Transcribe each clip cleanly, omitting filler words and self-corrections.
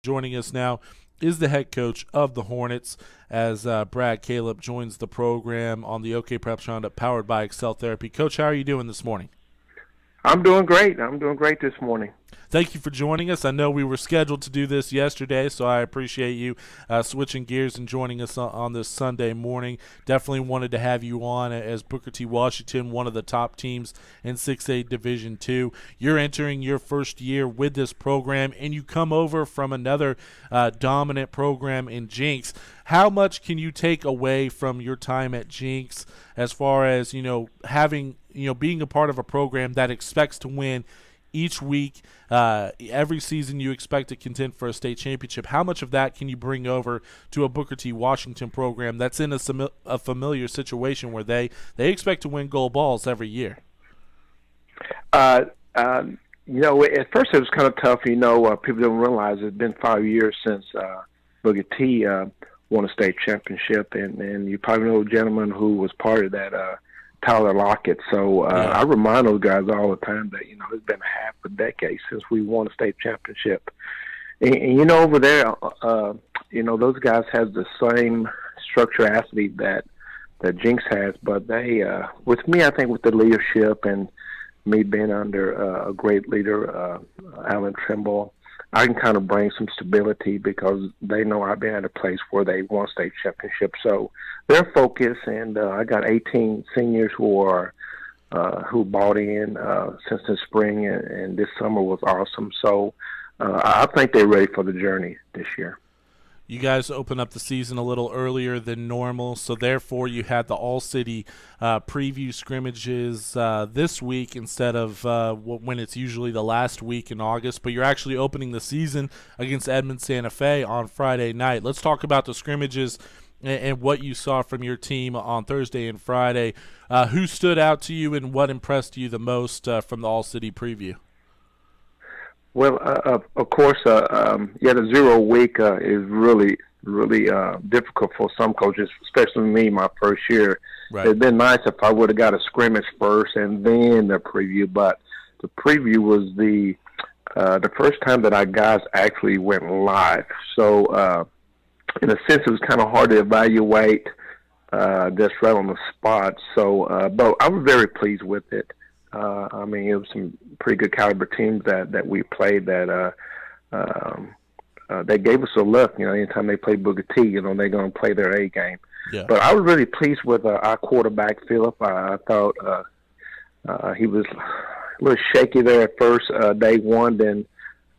Joining us now is the head coach of the Hornets as Brad Calip joins the program on the OKPreps Round Up powered by Excel Therapy. Coach, how are you doing this morning? I'm doing great. I'm doing great this morning. Thank you for joining us. I know we were scheduled to do this yesterday, so I appreciate you switching gears and joining us on this Sunday morning. Definitely wanted to have you on as Booker T. Washington, one of the top teams in 6A Division II. You're entering your first year with this program, and you come over from another dominant program in Jinx. How much can you take away from your time at Jinx as far as, having, being a part of a program that expects to win each week, every season you expect to contend for a state championship? How much of that can you bring over to a Booker T. Washington program that's in a familiar situation where they expect to win gold balls every year? At first it was kind of tough. People don't realize it's been 5 years since Booker T. Won a state championship, and you probably know a gentleman who was part of that, Tyler Lockett. So I remind those guys all the time that, it's been half a decade since we won a state championship. And over there, those guys have the same structure athlete that Jinx has, but they, with me, I think with the leadership and me being under a great leader, Alan Trimble, I can kind of bring some stability because they know I've been at a place where they won state championship. So they're focused, and I got 18 seniors who bought in since the spring, and this summer was awesome. So I think they're ready for the journey this year. You guys open up the season a little earlier than normal, so therefore you had the all-city preview scrimmages this week instead of when it's usually the last week in August. But you're actually opening the season against Edmond Santa Fe on Friday night. Let's talk about the scrimmages and what you saw from your team on Thursday and Friday. Who stood out to you and what impressed you the most from the all-city preview? Well, of course, the 0 week is really difficult for some coaches, especially me, my first year. Right. It'd been nice if I would have got a scrimmage first and then the preview, but the preview was the first time that our guys actually went live. So, in a sense, it was kind of hard to evaluate just right on the spot. So, but I was very pleased with it. It was some pretty good caliber teams that we played that they gave us a look. Anytime they play Booker T, they're going to play their A game. Yeah. But I was really pleased with our quarterback, Phillip. I thought he was a little shaky there at first, day one. Then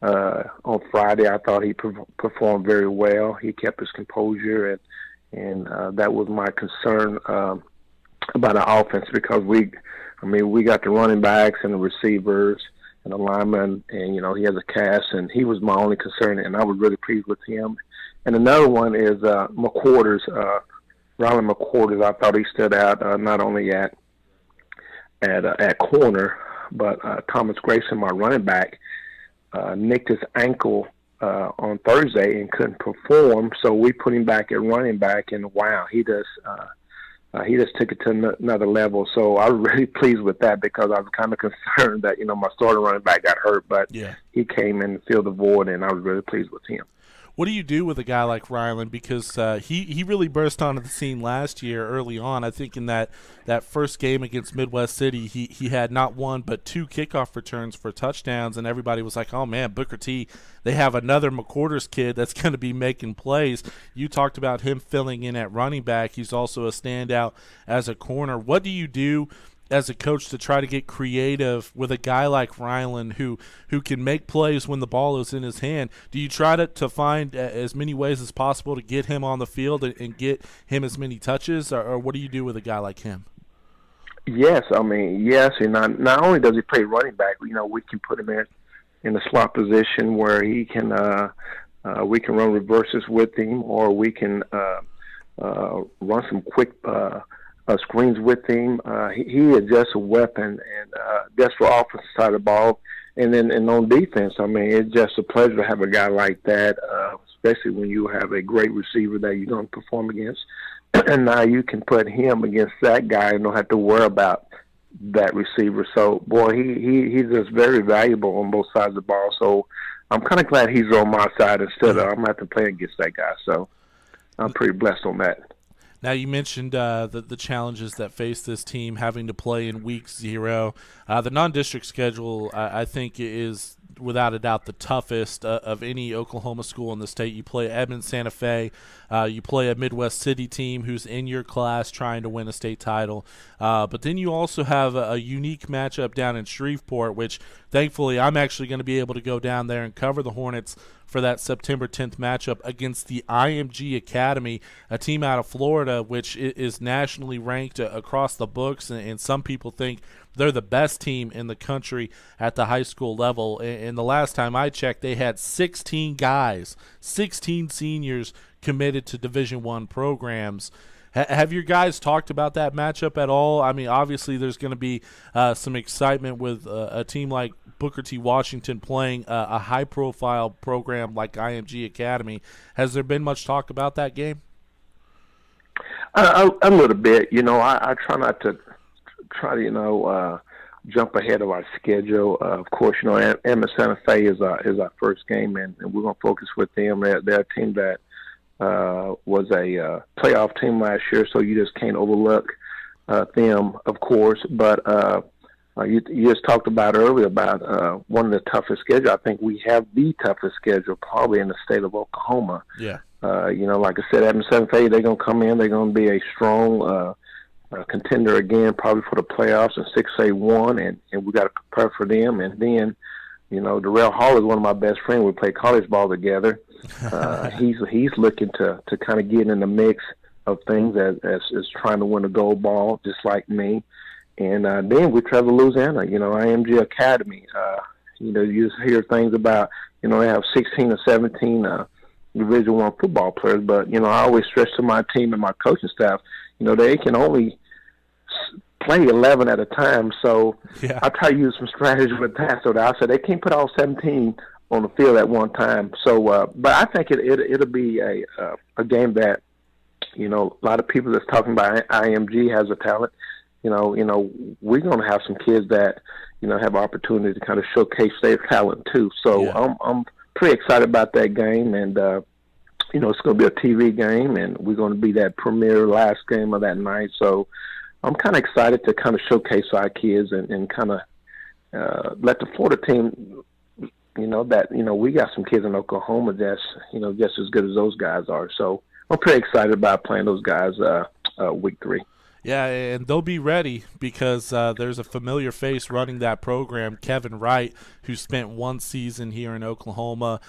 on Friday, I thought he performed very well. He kept his composure, and that was my concern about our offense because we got the running backs and the receivers and the linemen, and, he has a cast, and he was my only concern, and I was really pleased with him. And another one is McQuarters, Rylan McQuarters. I thought he stood out not only at corner, but Thomas Grayson, my running back, nicked his ankle on Thursday and couldn't perform, so we put him back at running back, and wow, he just took it to another level. So I was really pleased with that because I was kind of concerned that, my starting running back got hurt, but he came in and filled the void, and I was really pleased with him. What do you do with a guy like Rylan? Because he really burst onto the scene last year early on. I think in that first game against Midwest City, he had not one but 2 kickoff returns for touchdowns, and everybody was like, oh, man, Booker T, they have another McQuarters kid that's going to be making plays. You talked about him filling in at running back. He's also a standout as a corner. What do you do as a coach to try to get creative with a guy like Rylan who can make plays when the ball is in his hand? Do you try to find as many ways as possible to get him on the field and get him as many touches, or what do you do with a guy like him? Yes, yes, and not only does he play running back, we can put him in the slot position where he can we can run reverses with him, or we can run some quick screens with him. He is just a weapon, and just for offensive side of the ball. And then on defense, it's just a pleasure to have a guy like that, especially when you have a great receiver that you're going to perform against. And now you can put him against that guy and don't have to worry about that receiver. So, boy, he's just very valuable on both sides of the ball. So I'm kind of glad he's on my side instead of I'm going to have to play against that guy. So I'm pretty blessed on that. Now, you mentioned the challenges that face this team having to play in week 0. The non-district schedule, I think, is without a doubt the toughest of any Oklahoma school in the state. You play Edmond Santa Fe. You play a Midwest City team who's in your class trying to win a state title. But then you also have a unique matchup down in Shreveport, which thankfully I'm actually going to be able to go down there and cover the Hornets for that September 10th matchup against the IMG Academy, a team out of Florida, which is nationally ranked across the books, and some people think they're the best team in the country at the high school level. And the last time I checked, they had 16 guys, 16 seniors committed to Division I programs. Have your guys talked about that matchup at all? I mean, obviously there's going to be some excitement with a team like Booker T. Washington playing a high-profile program like IMG Academy. Has there been much talk about that game? A little bit. I try not to jump ahead of our schedule. Of course, Emma Santa Fe is our first game, and we're going to focus with them. They're a team that was a playoff team last year, so you just can't overlook them, of course. But you just talked about earlier about one of the toughest schedules. I think we have the toughest schedule probably in the state of Oklahoma. Yeah. Like I said, Edmond Santa Fe, they're going to come in. They're going to be a strong contender again, probably for the playoffs in 6A1, and we got to prepare for them. And then, Darrell Hall is one of my best friends. We play college ball together. He's looking to kind of get in the mix of things as trying to win a gold ball, just like me. And then we travel to Louisiana, IMG Academy. You just hear things about, they have 16 or 17 Division I football players. But, I always stress to my team and my coaching staff, they can only play 11 at a time. So yeah. I try to use some strategy with that. So I said they can't put all 17 on the field at one time. So, but I think it'll be a game that, a lot of people that's talking about IMG has a talent. We're going to have some kids that, have opportunity to kind of showcase their talent too. So yeah. I'm pretty excited about that game, and it's going to be a TV game, and we're going to be that premier last game of that night. So I'm kind of excited to kind of showcase our kids and kind of let the Florida team, that we got some kids in Oklahoma that's just as good as those guys are. So I'm pretty excited about playing those guys week 3. Yeah, and they'll be ready because there's a familiar face running that program, Kevin Wright, who spent one season here in Oklahoma.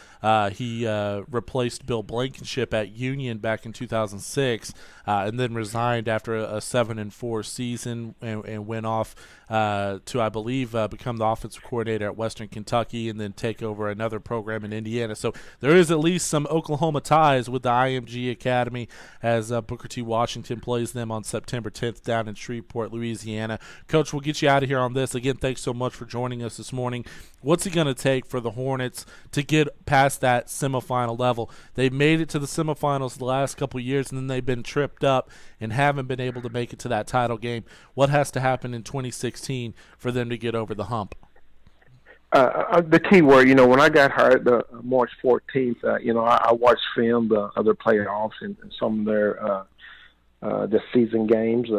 He replaced Bill Blankenship at Union back in 2006 and then resigned after a 7-4 season and went off to, I believe, become the offensive coordinator at Western Kentucky and then take over another program in Indiana. So there is at least some Oklahoma ties with the IMG Academy as Booker T. Washington plays them on September 10th down in Shreveport, Louisiana. Coach, we'll get you out of here on this. Again, thanks so much for joining us this morning. What's it going to take for the Hornets to get past that semifinal level? They've made it to the semifinals the last couple of years, and then they've been tripped up and haven't been able to make it to that title game. What has to happen in 2016 for them to get over the hump? The key word, when I got hired March 14th, I watched film, the other playoffs and some of their the season games.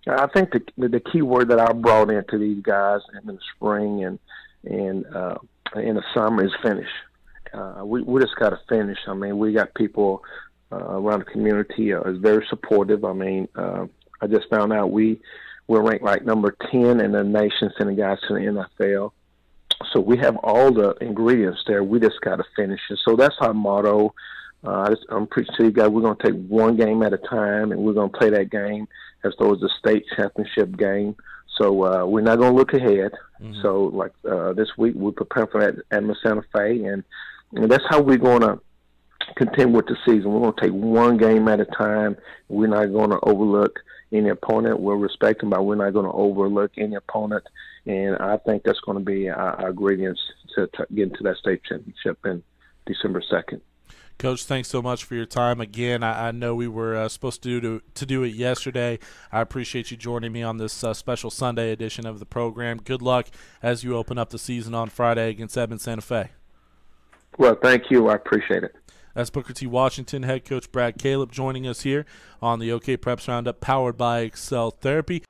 I think the key word that I brought into these guys in the spring and in the summer is finish. We just got to finish. I mean, we got people around the community is very supportive. I mean, I just found out we're ranked like number 10 in the nation sending guys to the NFL. So we have all the ingredients there. We just got to finish it. So that's our motto. I'm pretty sure you guys, we're going to take one game at a time, and we're going to play that game as though it's a state championship game. So we're not going to look ahead. Mm-hmm. So like this week, we're preparing for that at Santa Fe, and that's how we're going to continue with the season. We're going to take one game at a time. We're not going to overlook any opponent. We'll respect them, but we're not going to overlook any opponent. And I think that's going to be our ingredients to get into that state championship in December 2nd. Coach, thanks so much for your time. Again, I know we were supposed to do it yesterday. I appreciate you joining me on this special Sunday edition of the program. Good luck as you open up the season on Friday against Edmond Santa Fe. Well, thank you. I appreciate it. That's Booker T. Washington head coach Brad Calip joining us here on the OKPreps Round Up, powered by Excel Therapy.